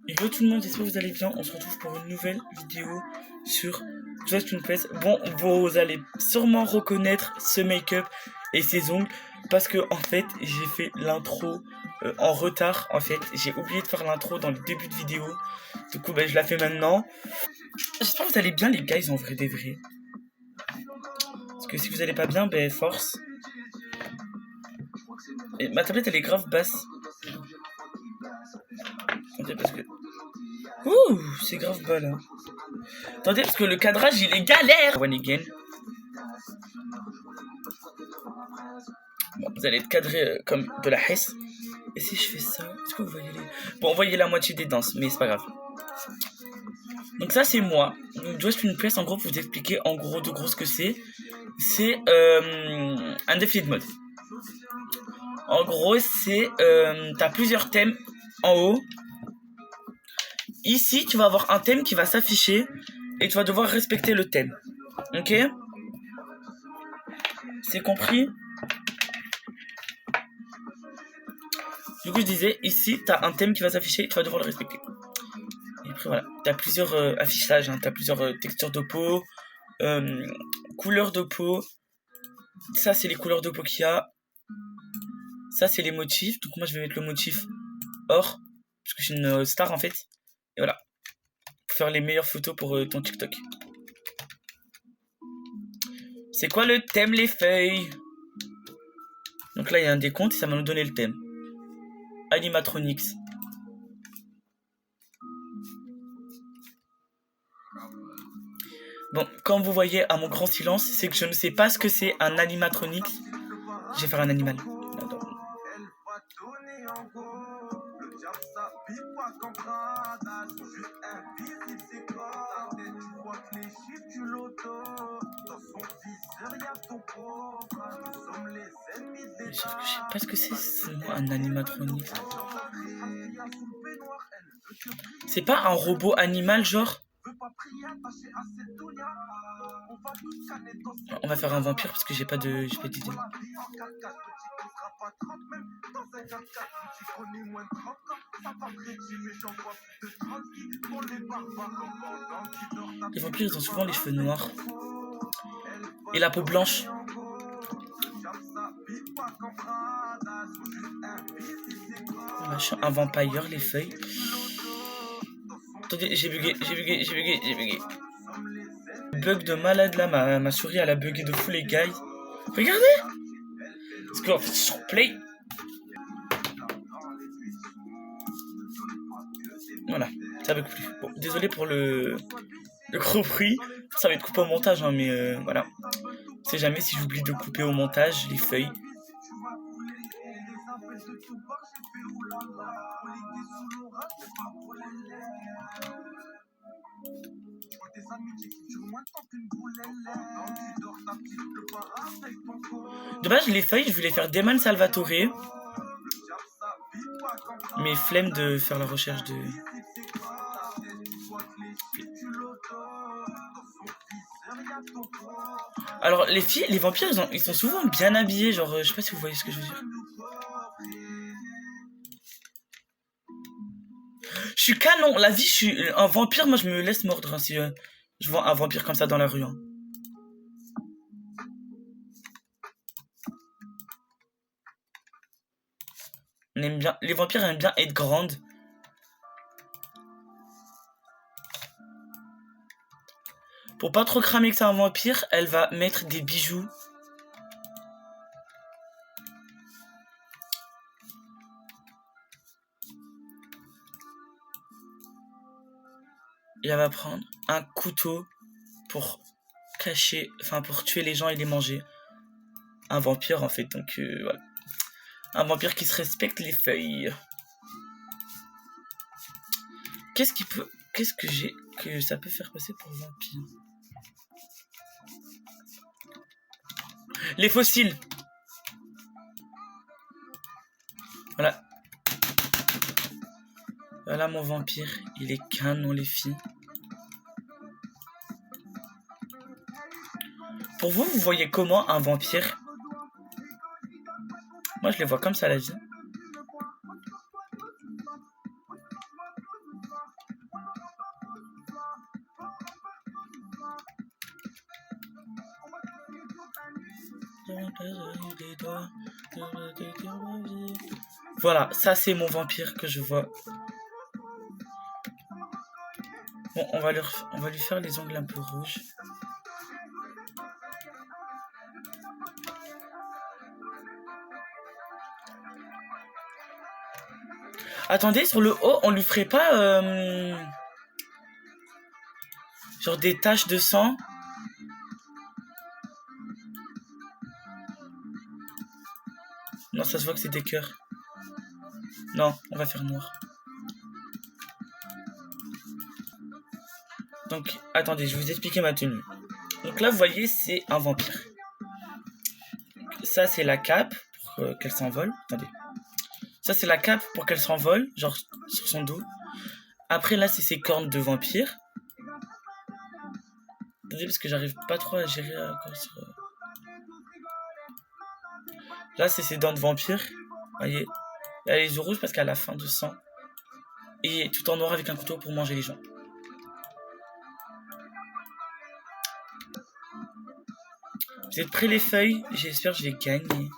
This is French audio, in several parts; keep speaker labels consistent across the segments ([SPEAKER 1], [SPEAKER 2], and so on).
[SPEAKER 1] Yo tout le monde, j'espère que vous allez bien. On se retrouve pour une nouvelle vidéo sur Just Une Place. Bon, vous allez sûrement reconnaître ce make-up et ces ongles parce que en fait j'ai fait l'intro en retard. En fait, j'ai oublié de faire l'intro dans le début de vidéo. Du coup, je la fais maintenant. J'espère que vous allez bien les guys en vrai des vrais. Parce que si vous allez pas bien, force. Et ma tablette elle est grave basse. Attendez parce que... Ouh, c'est grave bas là. Attendez parce que le cadrage il est galère. One again. Bon, vous allez être cadré comme de la hesse. Et si je fais ça, est-ce que vous voyez les... Bon, vous voyez la moitié des danses, mais c'est pas grave. Donc ça c'est moi. Donc Just Une Place, en gros, pour vous expliquer en gros de gros ce que c'est. C'est un défilé de mode. En gros, c'est t'as plusieurs thèmes en haut. Ici, tu vas avoir un thème qui va s'afficher et tu vas devoir respecter le thème. Ok? C'est compris? Du coup, je disais, ici, t'as un thème qui va s'afficher et tu vas devoir le respecter. Et après, voilà. T'as plusieurs affichages, hein. T'as plusieurs textures de peau, couleurs de peau. Ça, c'est les couleurs de peau qu'il y a. Ça, c'est les motifs. Donc, moi, je vais mettre le motif or. Parce que je suis une star, en fait. Et voilà. Pour faire les meilleures photos pour ton TikTok. C'est quoi le thème, les feuilles? Donc là, il y a un décompte et ça va nous donner le thème. Animatronics. Bon, comme vous voyez à mon grand silence, c'est que je ne sais pas ce que c'est un animatronics. Je vais faire un animal. Attends. Je sais pas ce que c'est moi un animatronics. C'est pas un robot animal genre? On va faire un vampire parce que j'ai pas d'idée. Les vampires ils ont souvent les cheveux noirs et la peau blanche. Machin, un vampire, les feuilles. Attendez, j'ai bugué. Bug de malade là, ma souris elle a bugué de fou les gars. Regardez. Parce qu'en fait sur play. Voilà, ça bug plus. Bon, désolé pour le gros bruit. Ça va être coupé au montage, hein, mais voilà. On sait jamais si j'oublie de couper au montage les feuilles. De base, les feuilles, je voulais faire Deman Salvatore. Mais flemme de faire la recherche de... Alors, les filles, les vampires, ils sont souvent bien habillés. Genre, je sais pas si vous voyez ce que je veux dire. Je suis canon. La vie, je suis un vampire. Moi, je me laisse mordre hein, si je vois un vampire comme ça dans la rue. Hein. On aime bien. Les vampires aiment bien être grandes. Pour pas trop cramer que c'est un vampire, elle va mettre des bijoux. Et elle va prendre un couteau pour cacher, enfin pour tuer les gens et les manger. Un vampire en fait, donc voilà. Un vampire qui se respecte les feuilles. Qu'est-ce que j'ai que ça peut faire passer pour vampire? Les fossiles. Voilà. Voilà mon vampire. Il est canon les filles. Pour vous, vous voyez comment un vampire? Moi, je les vois comme ça la vie. Voilà, ça c'est mon vampire que je vois. Bon, on va lui faire les ongles un peu rouges. Attendez, sur le haut, on lui ferait pas genre des taches de sang? Non, ça se voit que c'est des cœurs. Non, on va faire noir. Donc, attendez, je vais vous expliquer ma tenue. Donc là, vous voyez, c'est un vampire. Ça, c'est la cape pour qu'elle s'envole. Attendez. Ça, c'est la cape pour qu'elle s'envole, genre sur son dos. Après, là, c'est ses cornes de vampire. Attendez, parce que j'arrive pas trop à gérer encore sur... Là, c'est ses dents de vampire. Vous voyez. Elle a les yeux rouges parce qu'elle a faim de sang. Et tout en noir avec un couteau pour manger les gens. Vous êtes prêts les feuilles? J'espère que je vais gagner.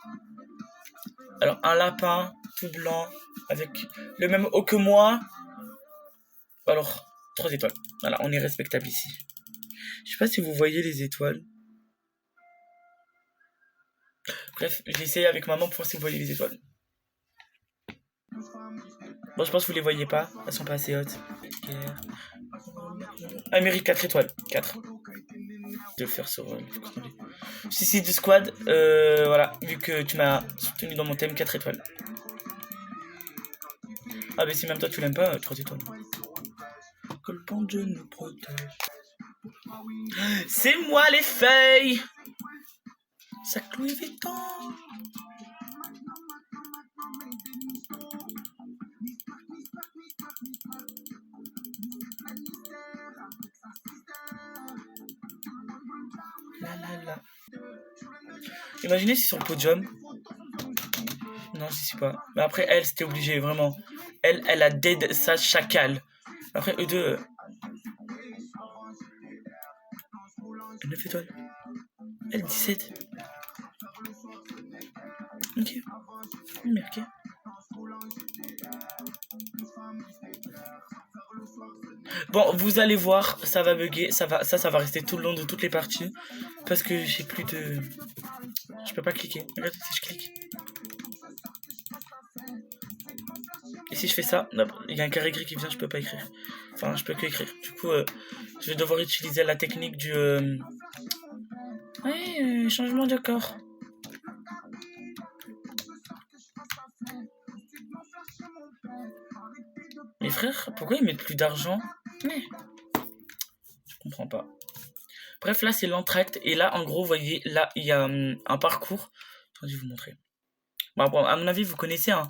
[SPEAKER 1] Alors, un lapin tout blanc avec le même haut que moi. Alors, 3 étoiles. Voilà, on est respectable ici. Je sais pas si vous voyez les étoiles. Bref, j'ai essayé avec maman pour voir si vous voyez les étoiles. Bon, je pense que vous les voyez pas. Elles sont pas assez hautes. Elle mérite 4 étoiles. 4. De le faire sur... Suicide Squad. Voilà, vu que tu m'as soutenu dans mon thème, 4 étoiles. Ah, mais si même toi tu l'aimes pas, 3 étoiles. Que le bon Dieu nous protège. C'est moi les feuilles. Sac Louis Vuitton. Là. Imaginez si sur le podium. Non, je sais pas. Mais après, elle, c'était obligé, vraiment. Elle a dead sa chacal. Après, eux deux. 9 étoiles. Elle, 17. Ok. Mais ok. Bon, vous allez voir, ça va bugger, ça va rester tout le long de toutes les parties. Parce que j'ai plus de... Je peux pas cliquer. Regarde si je clique. Et si je fais ça, il y a un carré gris qui vient, je peux pas écrire. Enfin, je peux que écrire. Du coup, je vais devoir utiliser la technique du... Ouais, changement de corps. Mes frères, pourquoi ils mettent plus d'argent? Je comprends pas. Bref, là, c'est l'entracte. Et là, en gros, vous voyez, là, il y a un parcours. Attendez, je vais vous montrer. Bon, à mon avis, vous connaissez, hein.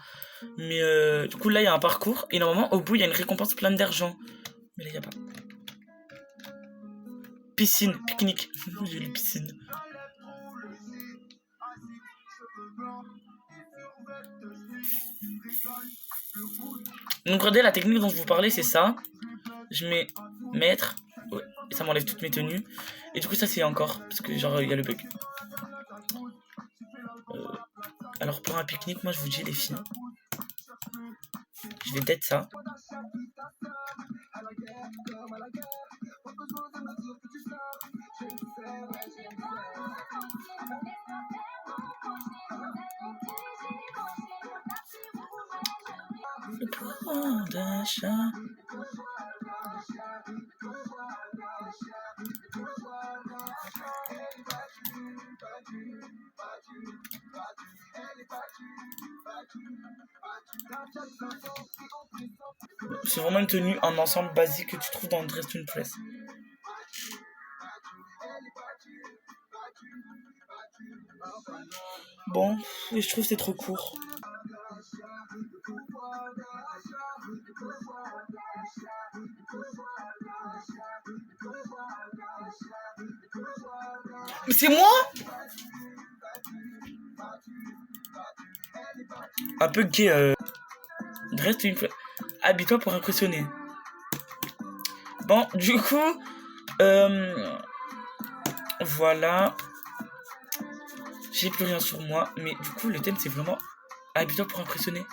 [SPEAKER 1] Mais du coup, là, il y a un parcours. Et normalement, au bout, il y a une récompense pleine d'argent. Mais là, il n'y a pas. Piscine, pique-nique. J'ai lu piscine. Donc, regardez, la technique dont je vous parlais, c'est ça. Je mets maître. Ouais, et ça m'enlève toutes mes tenues. Et du coup, ça, c'est encore. Parce que, genre, il y a le bug. Alors, pour un pique-nique, moi, je vous dis, les filles. Je vais dead ça. Le pouvoir d'achat. C'est vraiment une tenue en ensemble basique que tu trouves dans Dress to Impress. Bon, je trouve que c'est trop court. Mais c'est moi? Un peu gay, Dress to Impress. Habille-toi pour impressionner. Bon, du coup, voilà. J'ai plus rien sur moi. Mais du coup, le thème, c'est vraiment habitant pour impressionner.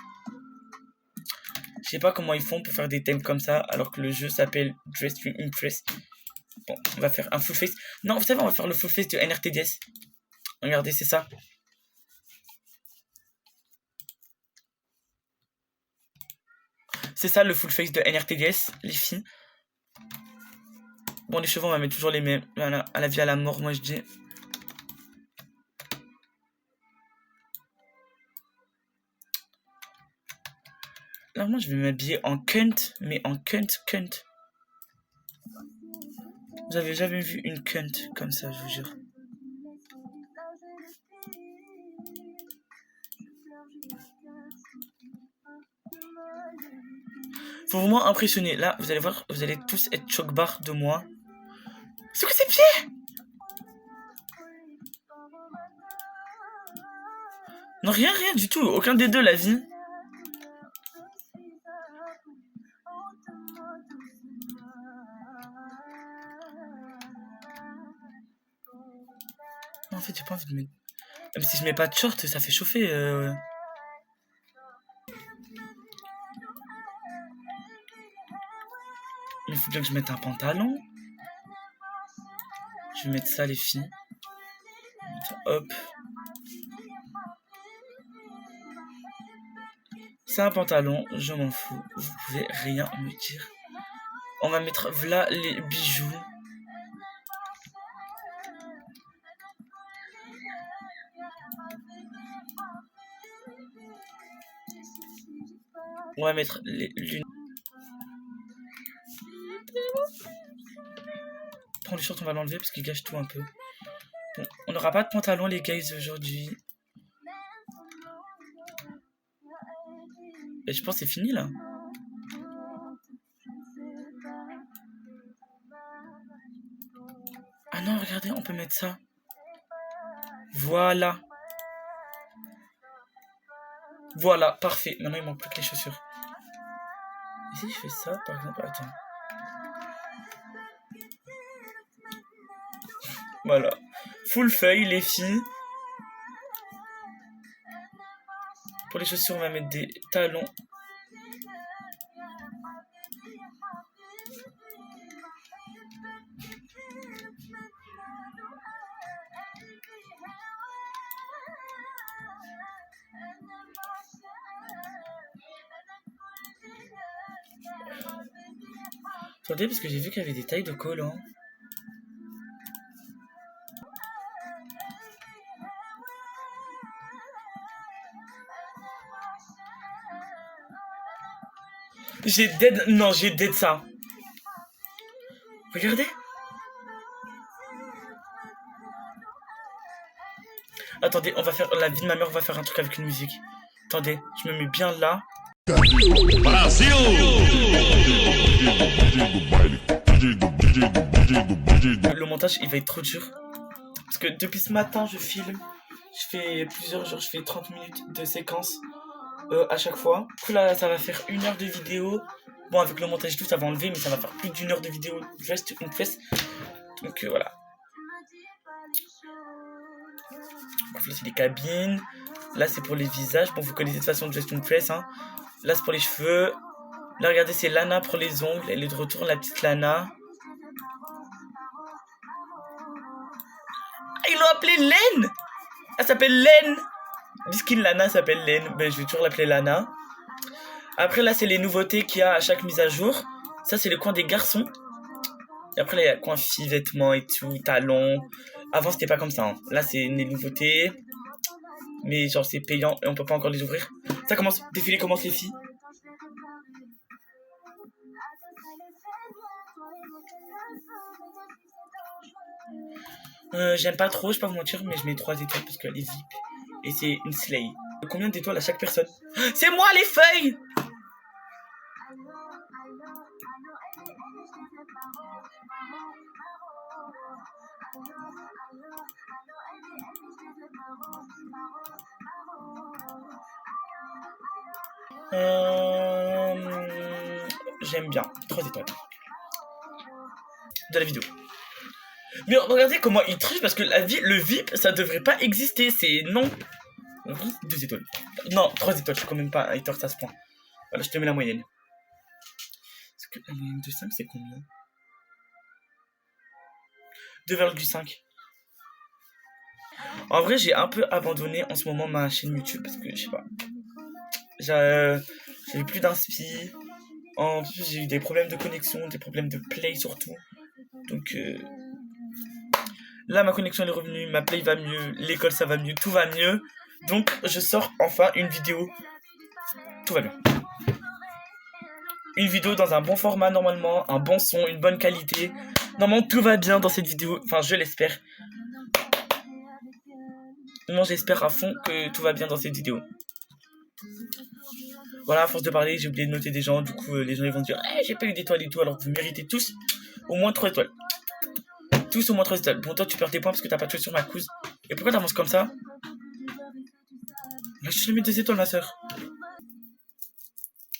[SPEAKER 1] Je sais pas comment ils font pour faire des thèmes comme ça, alors que le jeu s'appelle Dress to Impress. Bon, on va faire un full face. Non, vous savez, on va faire le full face de NRTDS. Regardez, c'est ça. C'est ça le full face de NRTDS, les filles. Bon, les cheveux, on va mettre toujours les mêmes. Voilà, à la vie, à la mort, moi je dis. Alors moi, je vais m'habiller en cunt, mais en cunt. Vous avez jamais vu une cunt comme ça, je vous jure. Faut vraiment impressionner. Là, vous allez voir, vous allez tous être choc-barre de moi. C'est quoi ces pieds? Non, rien du tout. Aucun des deux, la vie. Non, en fait, j'ai pas envie de mettre... Même si je mets pas de short, ça fait chauffer. Il faut bien que je mette un pantalon. Je vais mettre ça, les filles. Hop. C'est un pantalon, je m'en fous. Vous pouvez rien me dire. On va mettre là les bijoux. On va mettre les lunettes. Prends le short, on va l'enlever parce qu'il gâche tout un peu. Bon, on n'aura pas de pantalon, les gars, aujourd'hui. Et je pense que c'est fini, là. Ah non, regardez, on peut mettre ça. Voilà. Voilà, parfait. Maintenant, il manque plus que les chaussures. Et si je fais ça, par exemple, attends. Voilà. Full feuille, les filles. Pour les chaussures, on va mettre des talons. Attendez, parce que j'ai vu qu'il y avait des tailles de collants. J'ai dead... Non, j'ai dead ça. Regardez. Attendez, on va faire... La vie de ma mère, on va faire un truc avec une musique. Attendez, je me mets bien là. Brasil! Le montage, il va être trop dur. Parce que depuis ce matin, je filme. Je fais plusieurs jours, je fais 30 minutes de séquence à chaque fois. Du coup, là, ça va faire 1 heure de vidéo. Bon, avec le montage et tout, ça va enlever, mais ça va faire plus d'1 heure de vidéo. Juste une fesse. Donc, voilà. Bref, là, c'est les cabines. Là, c'est pour les visages. Bon, vous connaissez de toute façon Just une Press, hein. Là, c'est pour les cheveux. Là, regardez, c'est Lana pour les ongles. Elle est de retour, la petite Lana. Ah, ils l'ont appelée Len. Elle s'appelle Len. Biskin Lana s'appelle Len. Ben, je vais toujours l'appeler Lana. Après, là, c'est les nouveautés qu'il y a à chaque mise à jour. Ça, c'est le coin des garçons. Et après, là, il y a le coin filles, vêtements et tout, talons. Avant, c'était pas comme ça, hein. Là, c'est les nouveautés. Mais genre, c'est payant et on peut pas encore les ouvrir. Ça commence. Défilé commence, les filles. J'aime pas trop, je vais pas vous mentir, mais je mets 3 étoiles parce qu'elle est VIP. Et c'est une slay. Combien d'étoiles à chaque personne? C'est moi les feuilles! J'aime bien. 3 étoiles. De la vidéo. Mais regardez comment il triche parce que le VIP, ça devrait pas exister. C'est non. 2 étoiles. Non, 3 étoiles. Je suis quand même pas un hater, ça se prend. Voilà, je te mets la moyenne. Est-ce que la moyenne de 5, c'est combien? 2,5. En vrai, j'ai un peu abandonné en ce moment ma chaîne YouTube parce que je sais pas. J'avais plus d'inspi. En plus, j'ai eu des problèmes de connexion, des problèmes de play surtout. Donc là, ma connexion elle est revenue, ma play va mieux, l'école ça va mieux, tout va mieux. Donc je sors enfin une vidéo. Tout va bien. Une vidéo dans un bon format normalement, un bon son, une bonne qualité. Normalement tout va bien dans cette vidéo, enfin je l'espère. Moi j'espère à fond que tout va bien dans cette vidéo. Voilà, à force de parler, j'ai oublié de noter des gens, du coup les gens ils vont dire hey, j'ai pas eu d'étoiles et tout, alors que vous méritez tous au moins 3 étoiles. Tous au moins 3 étoiles. Bon toi tu perds tes points parce que t'as pas tué sur ma couse. Et pourquoi t'avances comme ça? Là je te mets 2 étoiles ma soeur.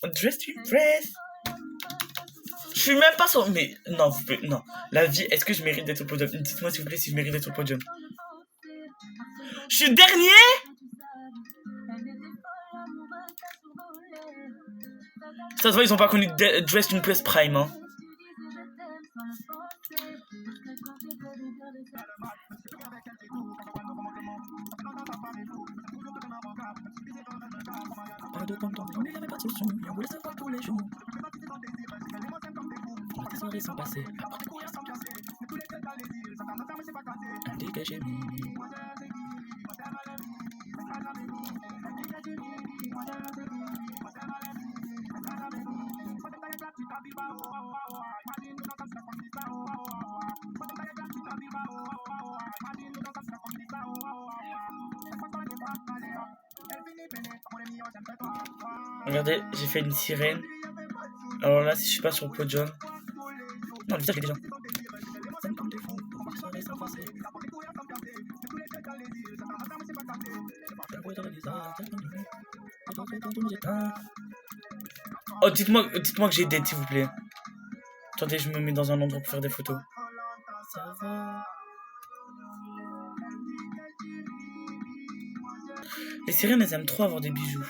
[SPEAKER 1] Dress to impress. Je suis même pas sur... Mais non, vous pouvez... Non. La vie, est-ce que je mérite d'être au podium? Dites-moi s'il vous plaît si je mérite d'être au podium. Je suis dernier. Ça se voit, ils ont pas connu Dress to Impress Prime, hein. Pas de temps, on n'avait pas de solution, et on voulait savoir tous les jours. Les soirées sont passées, après courir sans casser. Dégagez Regardez, j'ai fait une sirène. Alors là, si je suis pas sur le podium... Non, le visage, il est déjà. Oh, dites-moi que j'ai dead, s'il vous plaît. Attendez, je me mets dans un endroit pour faire des photos. Ça va. Les sirènes, elles aiment trop avoir des bijoux.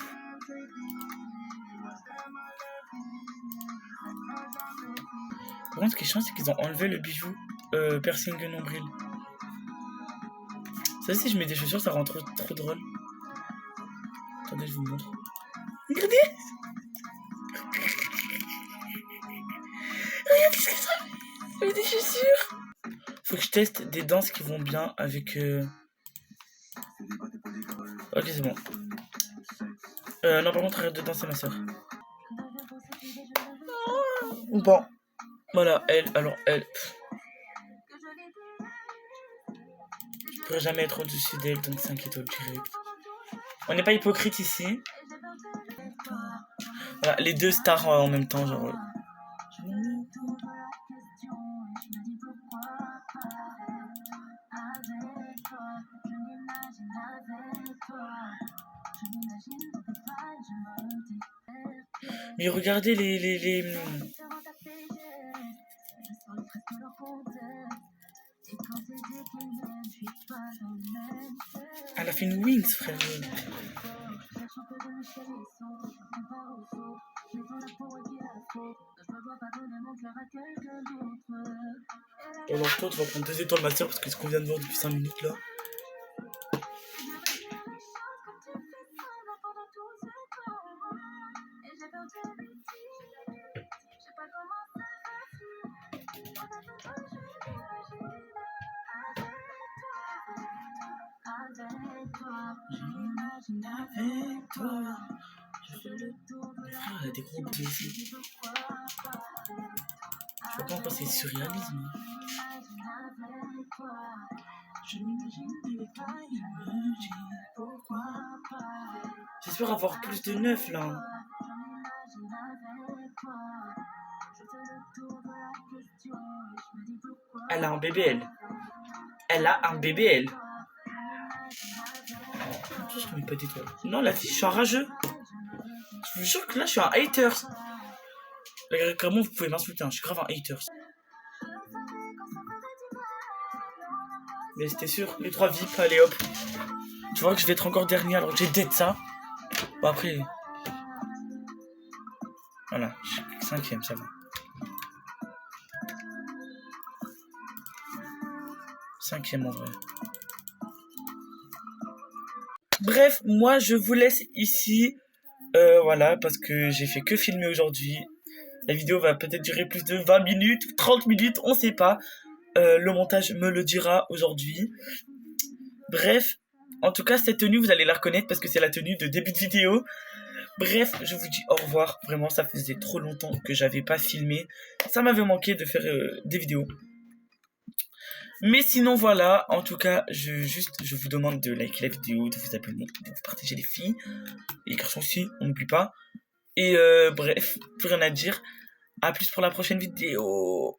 [SPEAKER 1] Par contre, ce qui est chiant, c'est qu'ils ont enlevé le bijou piercing de nombril. Ça, si je mets des chaussures, ça rend trop drôle. Attendez, je vous montre. Regardez! Regardez ce que ça fait! Avec des chaussures! Faut que je teste des danses qui vont bien avec... Ok, c'est bon. Non, par contre, arrête de danser, ma soeur. Bon. Voilà, elle, alors elle... Je pourrais jamais être au-dessus d'elle, donc 5 étoiles direct. On n'est pas hypocrite ici. Voilà, les deux stars en même temps, genre... Mais regardez les... Elle a fait une wings, frère. Alors toi, tu vas prendre 2 étoiles, ma soeur, parce que ce qu'on vient de voir depuis 5 minutes, là. Avec toi, je fais le tour. Mais frère, elle a des gros bouts ici. Je vois pas encore c'est surréalisme. J'espère avoir plus de 9 là. Elle a un bébé, elle. Elle a un bébé, elle. Je te mets pas d'étoiles. Non, la fille, je suis un rageux. Je vous jure que là, je suis un hater. Comment vous pouvez m'insulter, hein. Je suis grave un hater. Mais c'était sûr, les 3 VIP, allez hop. Tu vois que je vais être encore dernier alors que j'ai dead ça. Bon après... Voilà, je suis 5ème, ça va. 5ème en vrai. Bref, moi je vous laisse ici. Voilà, parce que j'ai fait que filmer aujourd'hui. La vidéo va peut-être durer plus de 20 minutes, 30 minutes, on sait pas. Le montage me le dira aujourd'hui. Bref, en tout cas, cette tenue, vous allez la reconnaître parce que c'est la tenue de début de vidéo. Bref, je vous dis au revoir. Vraiment, ça faisait trop longtemps que j'avais pas filmé. Ça m'avait manqué de faire des vidéos. Mais sinon, voilà. En tout cas, je vous demande de liker la vidéo, de vous abonner, de vous partager les filles. Les garçons aussi, on n'oublie pas. Et bref, plus rien à dire. À plus pour la prochaine vidéo.